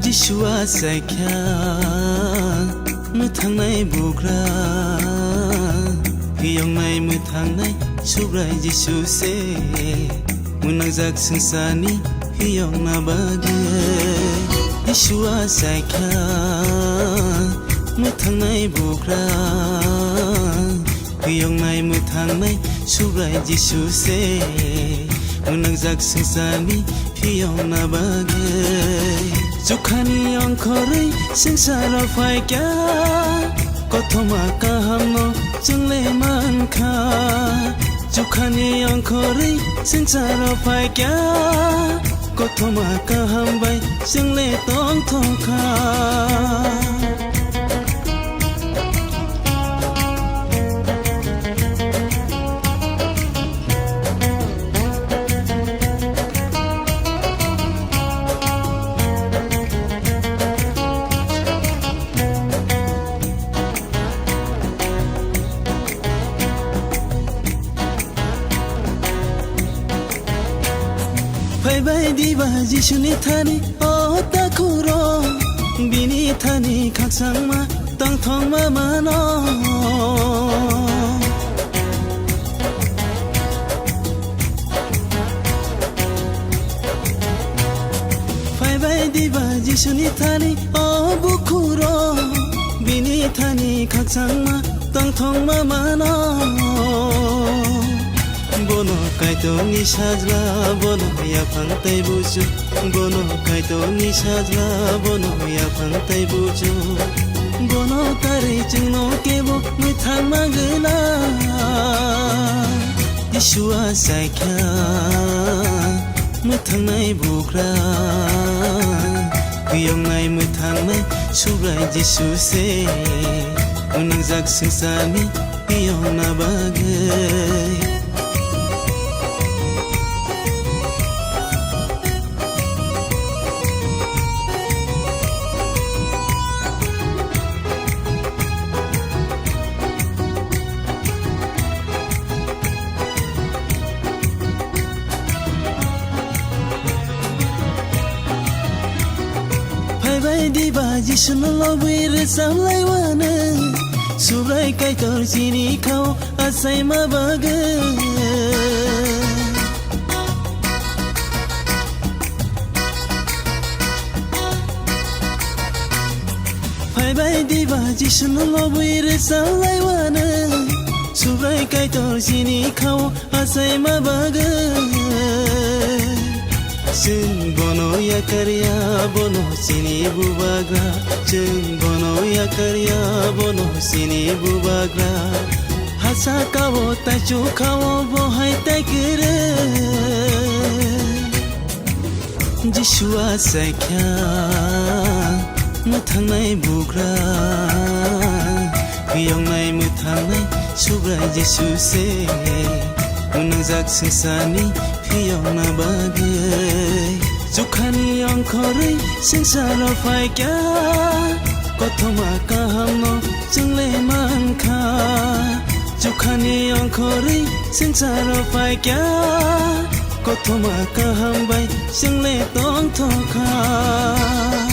Jishua saikya mutangnai bukra hiyongnai mutangnai subrai Jishu se munajak sengsani hiyongna bage Jishua saikya mutangnai bukra hiyongnai mutangnai subrai Jishu se munajak sengsani hiyongna bage Jukhani angkori sengsara faikya kothoma kahamno jungle mankha Jukhani angkori sengsara faikya kothoma kahambai jungle tong thokha Bye diba Jishuni thani o takuro bini thani khaksang ma tang thong ma mano Bye diba Jishuni thani o bukuro bini thani khaksang ma tang thong ma mano Bono kaito ni sajla bono ya phangtai buju Bono kaito ni sajla bono ya phangtai buju Bono tari chingno kebo ni thang magna Jishua saikya muthangnai bukra hiyongnai muthangnai subrai Jishu se munajak sengsani hiyongna bagai Bye diba Jishu no lobir samlai wana subrai kaitor chini khao asai ma baga Bye diba Jishu no lobir samlai wana subrai kaitor chini khao asai ma baga Jeng bono ya karya bono sini bubagra Jeng bono ya karya bono sini bubagra Hasa kawo tachu kawo bohai taikere Jishua saikya muthangnai bukra hiyongnai muthangnai subrai Jishu se munajak sengsani hiyongna bagai Jukhani angkori sengsara faikya kothoma kahamno jungle mankha Jukhani angkori sengsara faikya kothoma kahambai jungle tong thokha